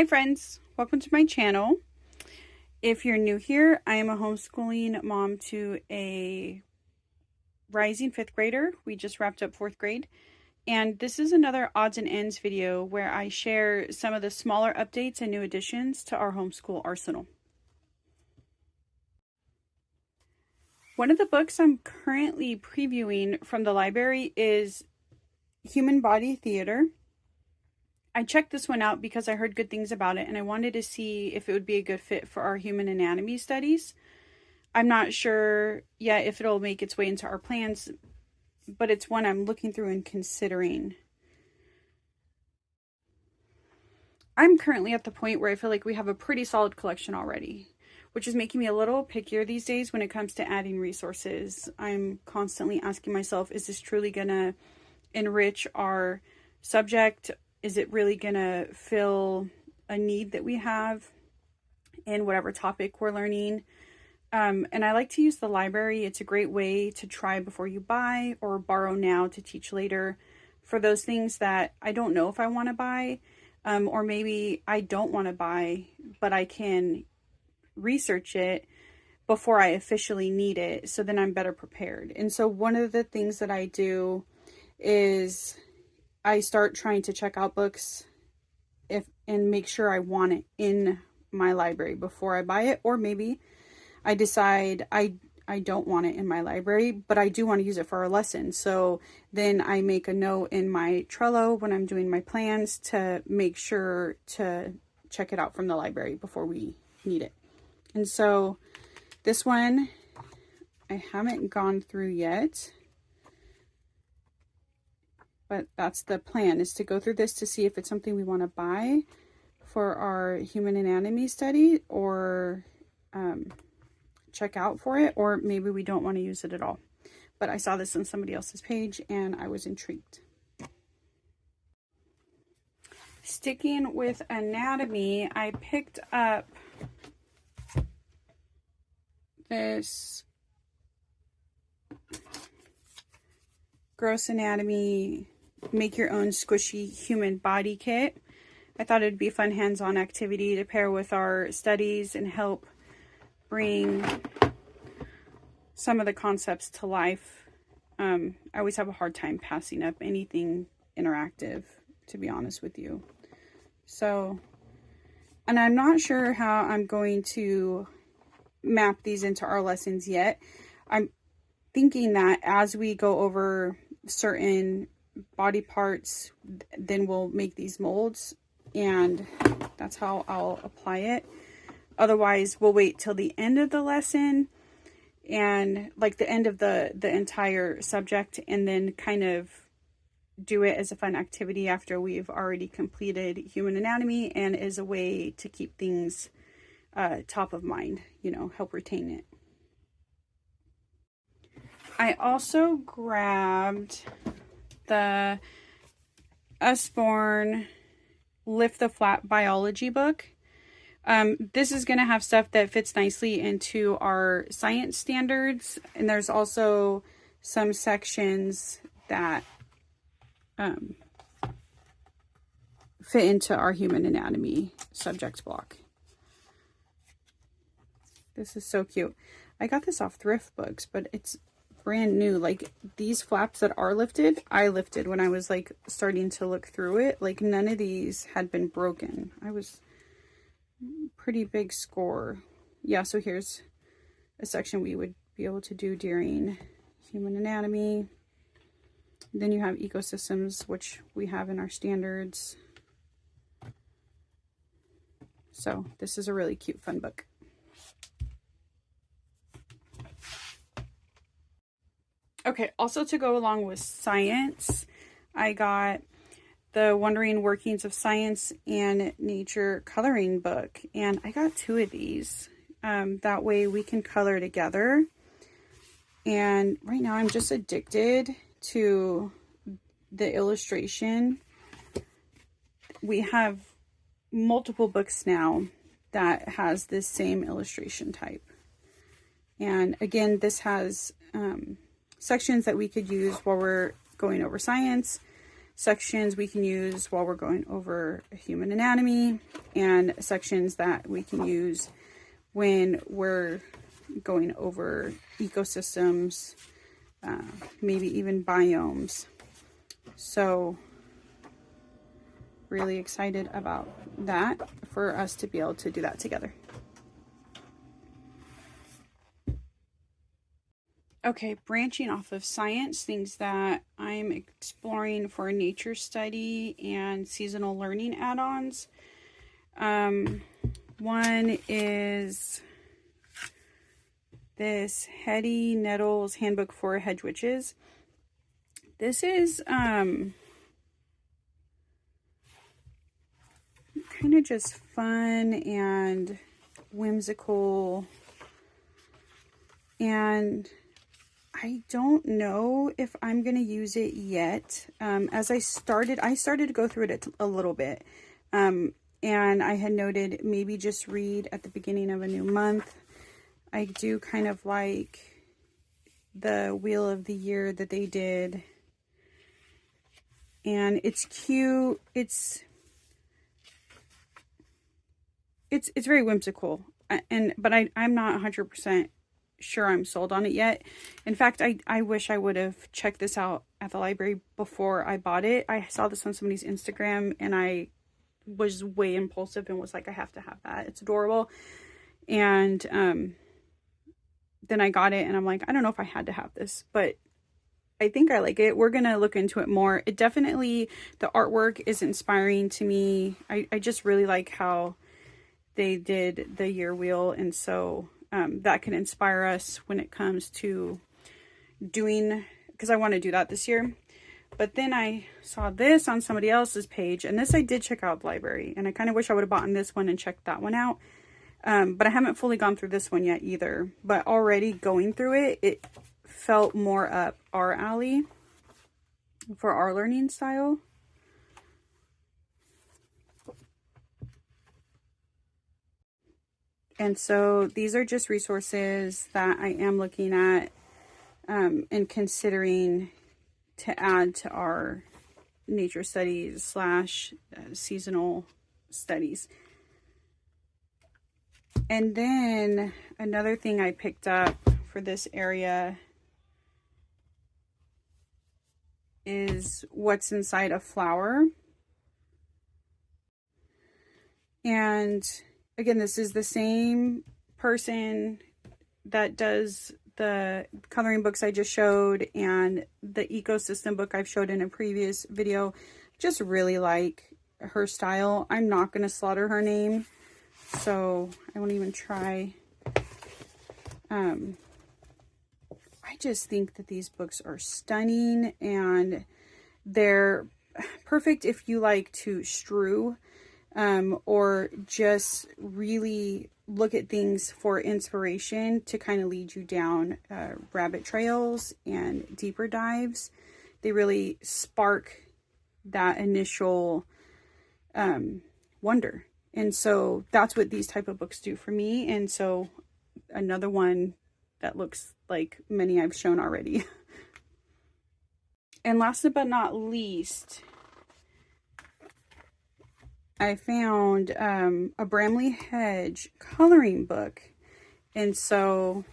Hi friends, welcome to my channel. If you're new here, I am a homeschooling mom to a rising 5th grader. We just wrapped up 4th grade. And this is another odds and ends video where I share some of the smaller updates and new additions to our homeschool arsenal. One of the books I'm currently previewing from the library is Human Body Theater. I checked this one out because I heard good things about it and I wanted to see if it would be a good fit for our human anatomy studies. I'm not sure yet if it'll make its way into our plans, but it's one I'm looking through and considering. I'm currently at the point where I feel like we have a pretty solid collection already, which is making me a little pickier these days when it comes to adding resources. I'm constantly asking myself, is this truly gonna enrich our subject? Is it really gonna fill a need that we have in whatever topic we're learning? And I like to use the library. It's a great way to try before you buy or borrow now to teach later for those things that I don't know if I want to buy, or maybe I don't want to buy, but I can research it before I officially need it, so then I'm better prepared. And so one of the things that I do is I start trying to check out books and make sure I want it in my library before I buy it, or maybe I decide I don't want it in my library, but I do want to use it for our lesson. So then I make a note in my Trello when I'm doing my plans to make sure to check it out from the library before we need it. And so this one I haven't gone through yet, but that's the plan, is to go through this to see if it's something we want to buy for our human anatomy study, or check out for it, or maybe we don't want to use it at all. But I saw this on somebody else's page and I was intrigued. Sticking with anatomy, I picked up this Gross Anatomy Make Your Own Squishy Human Body Kit. I thought it'd be a fun hands-on activity to pair with our studies and help bring some of the concepts to life. I always have a hard time passing up anything interactive, to be honest with you. So, and I'm not sure how I'm going to map these into our lessons yet. I'm thinking that as we go over certain body parts, then we'll make these molds, and that's how I'll apply it. Otherwise, we'll wait till the end of the lesson, and like the end of the entire subject, and then kind of do it as a fun activity after we've already completed human anatomy, and as a way to keep things top of mind, you know, help retain it. I also grabbed the Usborne Lift the Flap biology book. This is going to have stuff that fits nicely into our science standards, and there's also some sections that fit into our human anatomy subject block. This is so cute. I got this off Thrift Books, but it's brand new. Like, these flaps that are lifted, I lifted when I was like starting to look through it. Like, none of these had been broken. I was pretty big score. Yeah, so here's a section we would be able to do during human anatomy. Then you have ecosystems, which we have in our standards. So this is a really cute, fun book. Okay, also to go along with science, I got the Wondering Workings of Science and Nature coloring book, and I got 2 of these. That way we can color together. And right now I'm just addicted to the illustration. We have multiple books now that has this same illustration type. And again, this has sections that we could use while we're going over science, sections we can use while we're going over human anatomy, and sections that we can use when we're going over ecosystems, maybe even biomes. So really excited about that, for us to be able to do that together. Okay, branching off of science, things that I'm exploring for nature study and seasonal learning add-ons. One is this Hetty Nettles Handbook for Hedge Witches. This is kind of just fun and whimsical, and I don't know if I'm going to use it yet. As I started to go through it a little bit. And I had noted maybe just read at the beginning of a new month. I do kind of like the Wheel of the Year that they did. And it's cute. It's very whimsical. But I'm not 100% sure I'm sold on it yet. In fact, I wish I would have checked this out at the library before I bought it. I saw this on somebody's Instagram and I was way impulsive and was like, I have to have that. It's adorable. And then I got it and I'm like, I don't know if I had to have this, but I think I like it. We're going to look into it more. It definitely, the artwork is inspiring to me. I just really like how they did the year wheel. And so that can inspire us when it comes to doing, because I want to do that this year. But then I saw this on somebody else's page, and this I did check out the library, and I kind of wish I would have bought this one and checked that one out. But I haven't fully gone through this one yet either. But already going through it, it felt more up our alley for our learning style. And so these are just resources that I am looking at and considering to add to our nature studies / seasonal studies. And then another thing I picked up for this area is What's Inside a Flower. And again, this is the same person that does the coloring books I just showed and the ecosystem book I've showed in a previous video. Just really like her style. I'm not going to slaughter her name, so I won't even try. I just think that these books are stunning, and they're perfect if you like to strew or just really look at things for inspiration to kind of lead you down rabbit trails and deeper dives. They really spark that initial wonder. And so that's what these type of books do for me. And so another one that looks like many I've shown already. And last but not least, I found a Bramley Hedge coloring book. And so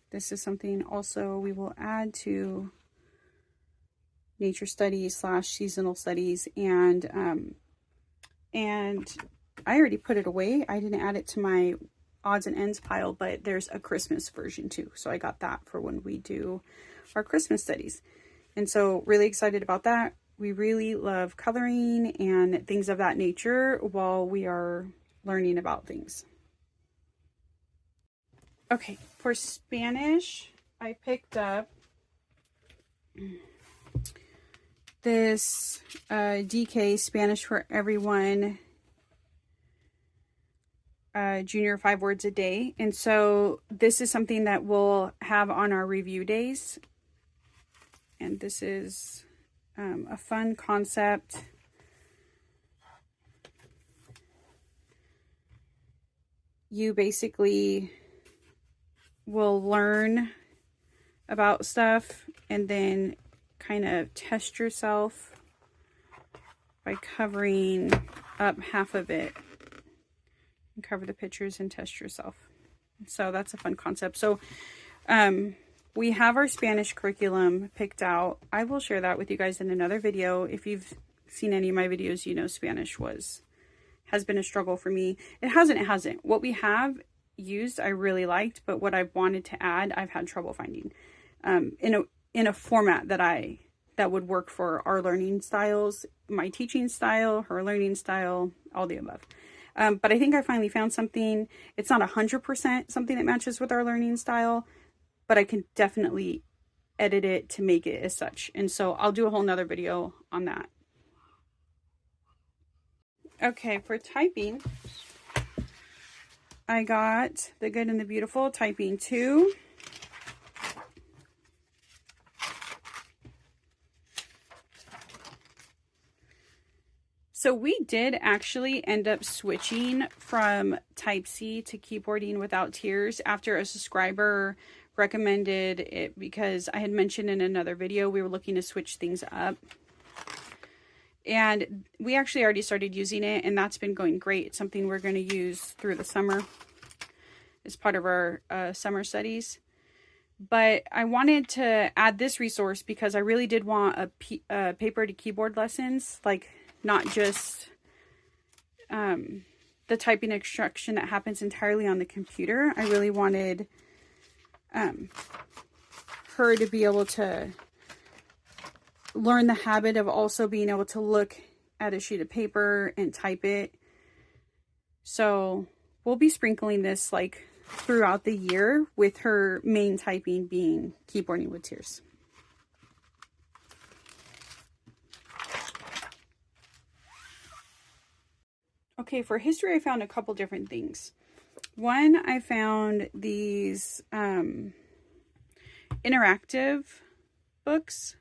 this is something also we will add to nature studies / seasonal studies. And I already put it away. I didn't add it to my odds and ends pile, but there's a Christmas version too. So I got that for when we do our Christmas studies. And so really excited about that. We really love coloring and things of that nature while we are learning about things. Okay, for Spanish, I picked up this DK Spanish for Everyone Junior 5 words a day. And so this is something that we'll have on our review days. And this is a fun concept. You basically will learn about stuff and then kind of test yourself by covering up half of it and cover the pictures and test yourself. So that's a fun concept. So we have our Spanish curriculum picked out. I will share that with you guys in another video. If you've seen any of my videos, you know Spanish has been a struggle for me. It hasn't. What we have used, I really liked, but what I've wanted to add, I've had trouble finding in a format that would work for our learning styles, my teaching style, her learning style, all the above. But I think I finally found something. It's not 100% something that matches with our learning style, but I can definitely edit it to make it as such. And so I'll do a whole nother video on that. Okay, for typing, I got The Good and the Beautiful, Typing 2. So we did actually end up switching from Type C to Keyboarding Without Tears after a subscriber recommended it, because I had mentioned in another video we were looking to switch things up. And we actually already started using it, and that's been going great. It's something we're going to use through the summer as part of our summer studies. But I wanted to add this resource because I really did want a paper to keyboard lessons, like not just the typing instruction that happens entirely on the computer. I really wanted her to be able to learn the habit of also being able to look at a sheet of paper and type it. So we'll be sprinkling this like throughout the year, with her main typing being Keyboarding with Tears. Okay, for history, I found a couple different things. One, I found these interactive books.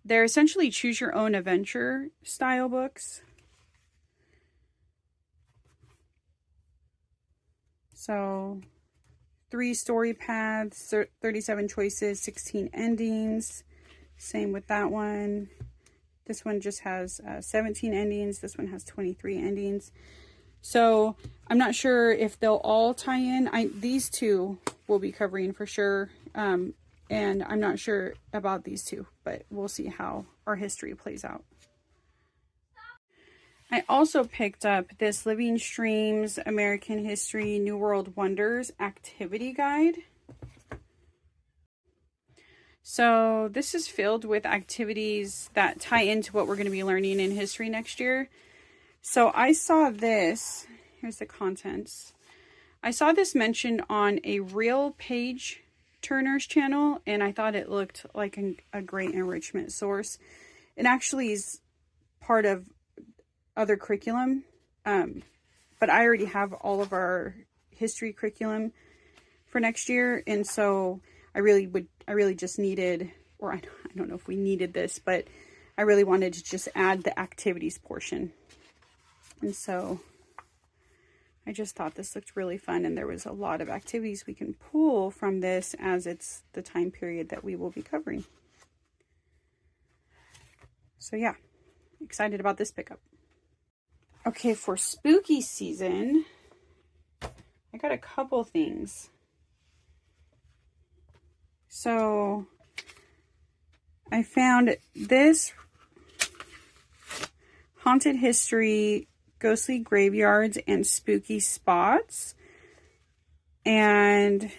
They're essentially choose your own adventure style books. So 3 story paths, 37 choices, 16 endings. Same with that one. This one just has 17 endings. This one has 23 endings. So I'm not sure if they'll all tie in. These two will be covering for sure. And I'm not sure about these two, but we'll see how our history plays out. I also picked up this Living Streams American History New World Wonders activity guide. So this is filled with activities that tie into what we're going to be learning in history next year. So I saw this, here's the contents. I saw this mentioned on a Real Page Turner's channel, and I thought it looked like a great enrichment source. It actually is part of other curriculum, but I already have all of our history curriculum for next year, and so I really just needed, or I don't know if we needed this, but I really wanted to just add the activities portion. And so I just thought this looked really fun, and there was a lot of activities we can pull from this as it's the time period that we will be covering. So yeah, excited about this pickup. Okay, for spooky season, I got a couple things. So I found this Haunted History, Ghostly Graveyards and Spooky Spots. And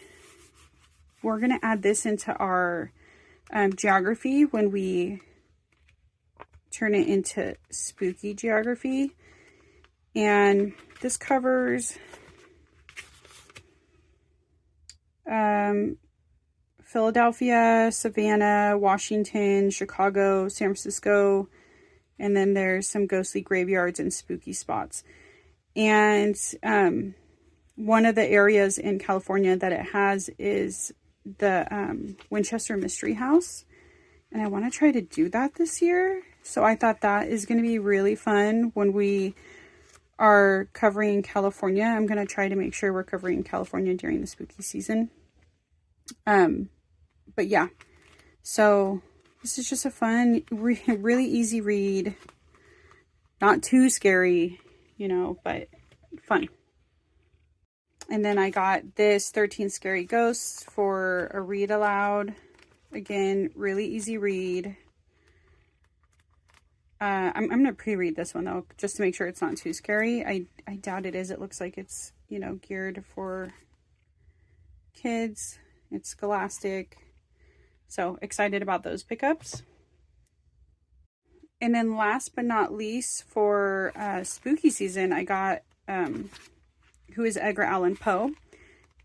we're going to add this into our geography when we turn it into spooky geography. And this covers Philadelphia, Savannah, Washington, Chicago, San Francisco, and then there's some ghostly graveyards and spooky spots. And one of the areas in California that it has is the Winchester Mystery House. And I want to try to do that this year. So I thought that is going to be really fun when we are covering California. I'm going to try to make sure we're covering California during the spooky season. But yeah, so this is just a fun, really easy read. Not too scary, you know, but fun. And then I got this 13 Scary Ghosts for a read aloud. Again, really easy read. I'm going to pre-read this one though, just to make sure it's not too scary. I doubt it is. It looks like it's, you know, geared for kids. It's scholastic. So excited about those pickups. And then last but not least, for spooky season, I got Who is Edgar Allan Poe.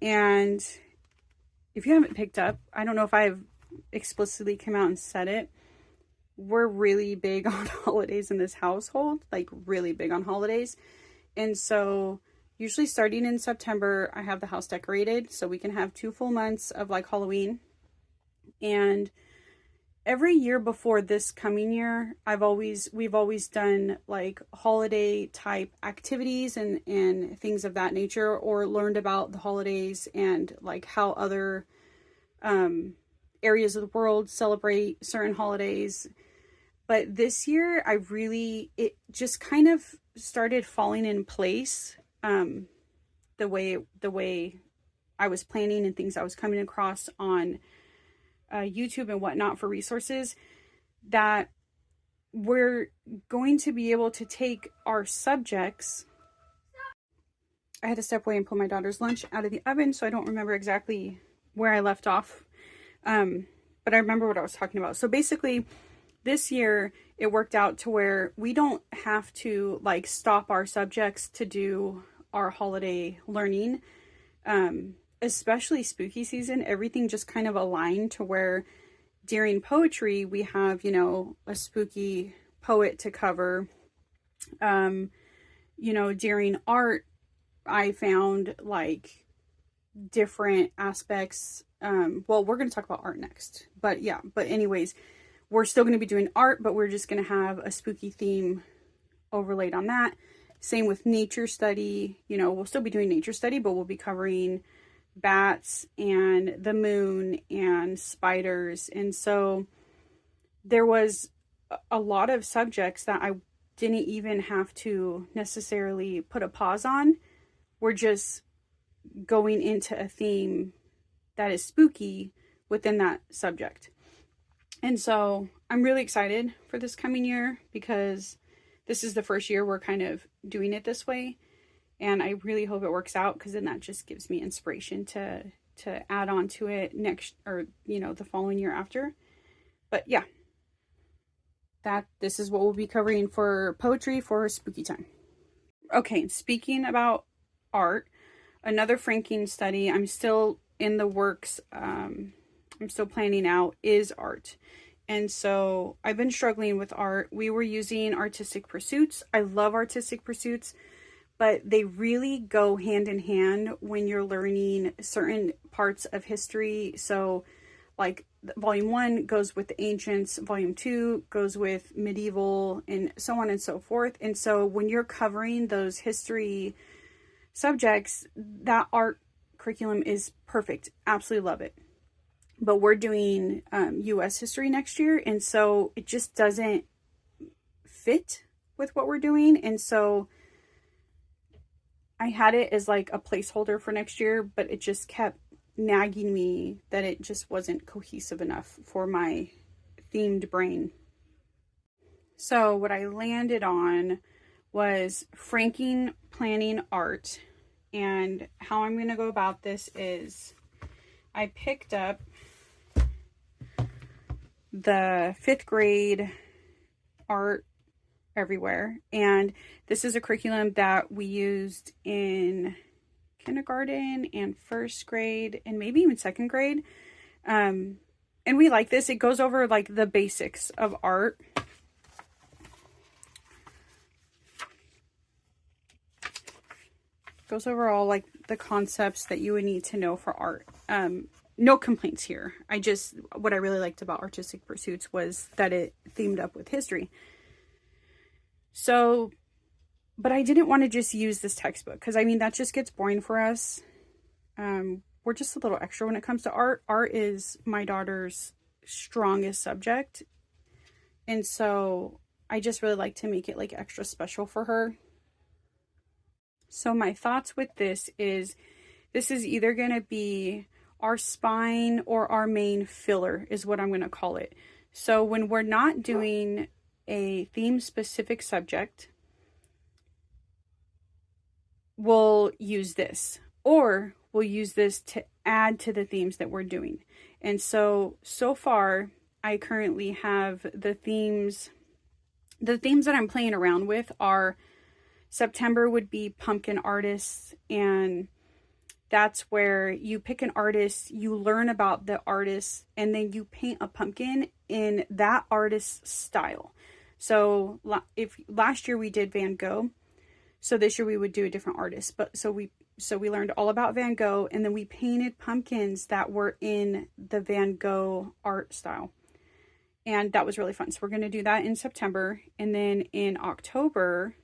And if you haven't picked up, I don't know if I've explicitly come out and said it, we're really big on holidays in this household, like really big on holidays. And so usually starting in September, I have the house decorated so we can have 2 full months of like Halloween. And every year before this coming year, we've always done like holiday type activities and things of that nature, or learned about the holidays and like how other areas of the world celebrate certain holidays. But this year, it just kind of started falling in place, the way I was planning and things I was coming across on YouTube and whatnot for resources, that we're going to be able to take our subjects. I had to step away and pull my daughter's lunch out of the oven, so I don't remember exactly where I left off. But I remember what I was talking about. So basically, this year, it worked out to where we don't have to like stop our subjects to do our holiday learning, especially spooky season. Everything just kind of aligned to where during poetry, we have, you know, a spooky poet to cover. You know, during art, I found like different aspects. Well, we're going to talk about art next, but yeah, but anyways, we're still going to be doing art, but we're just going to have a spooky theme overlaid on that. Same with nature study. You know, we'll still be doing nature study, but we'll be covering bats and the moon and spiders. And so there was a lot of subjects that I didn't even have to necessarily put a pause on. We're just going into a theme that is spooky within that subject. And so I'm really excited for this coming year because this is the first year we're kind of doing it this way. And I really hope it works out, because then that just gives me inspiration to add on to it next, or, you know, the following year after. But yeah, this is what we'll be covering for poetry for spooky time. Okay, speaking about art, another franking study I'm still in the works, I'm still planning out, is art. And so I've been struggling with art. We were using artistic pursuits. I love artistic pursuits, but they really go hand in hand when you're learning certain parts of history. So like volume 1 goes with the ancients, volume 2 goes with medieval, and so on and so forth. And so when you're covering those history subjects, that art curriculum is perfect. Absolutely love it. But we're doing US history next year, and so it just doesn't fit with what we're doing. And so I had it as like a placeholder for next year, but it just kept nagging me that it just wasn't cohesive enough for my themed brain. So what I landed on was franking planning art. And how I'm going to go about this is I picked up the 5th grade art everywhere, and this is a curriculum that we used in kindergarten and 1st grade and maybe even 2nd grade, and we like this. It goes over like the basics of art. Goes over all like the concepts that you would need to know for art. No complaints here. What I really liked about artistic pursuits was that it themed up with history. So, but I didn't want to just use this textbook, because I mean, that just gets boring for us. We're just a little extra when it comes to art. Art is my daughter's strongest subject. And so I just really like to make it like extra special for her. So my thoughts with this is either going to be our spine or our main filler is what I'm going to call it. So when we're not doing a theme specific subject, we'll use this, or we'll use this to add to the themes that we're doing. And so far I currently have the themes that I'm playing around with are September would be pumpkin artists, and that's where you pick an artist, you learn about the artist, and then you paint a pumpkin in that artist's style. So if last year we did Van Gogh, so this year we would do a different artist. But so we learned all about Van Gogh, and then we painted pumpkins that were in the Van Gogh art style. And that was really fun. So we're going to do that in September. And then in October,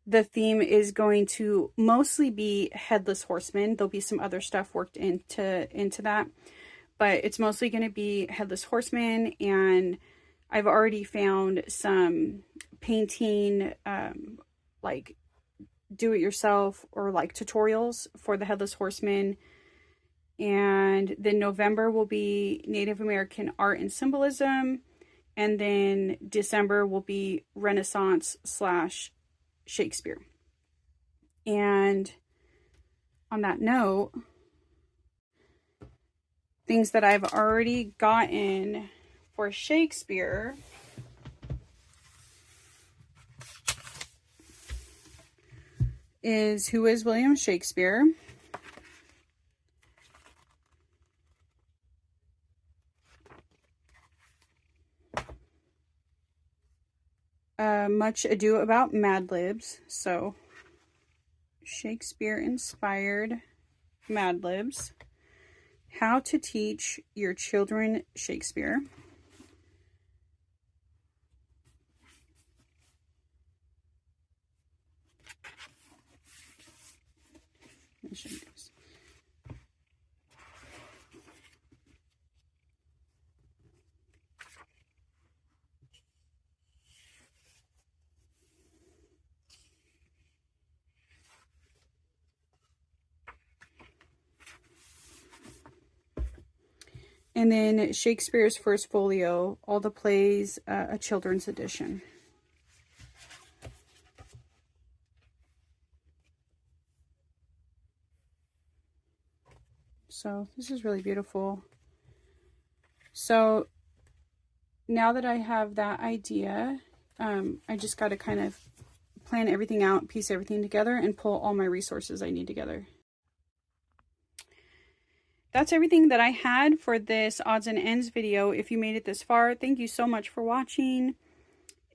the theme is going to mostly be Headless Horseman. There'll be some other stuff worked into that, but it's mostly going to be Headless Horseman. And I've already found some painting, like do-it-yourself or like tutorials for the Headless Horseman. And then November will be Native American art and symbolism. And then December will be Renaissance / Shakespeare. And on that note, things that I've already gotten for Shakespeare is Who is William Shakespeare? Much Ado About Mad Libs. So Shakespeare inspired Mad Libs. How to Teach Your Children Shakespeare. Let me show you guys. And then Shakespeare's First Folio, all the plays, a children's edition. So this is really beautiful. So now that I have that idea, I just got to kind of plan everything out, piece everything together, and pull all my resources I need together. That's everything that I had for this odds and ends video. If you made it this far, thank you so much for watching.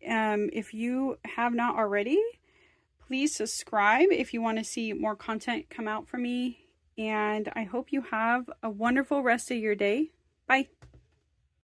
If you have not already, please subscribe if you want to see more content come out from me. And I hope you have a wonderful rest of your day. Bye.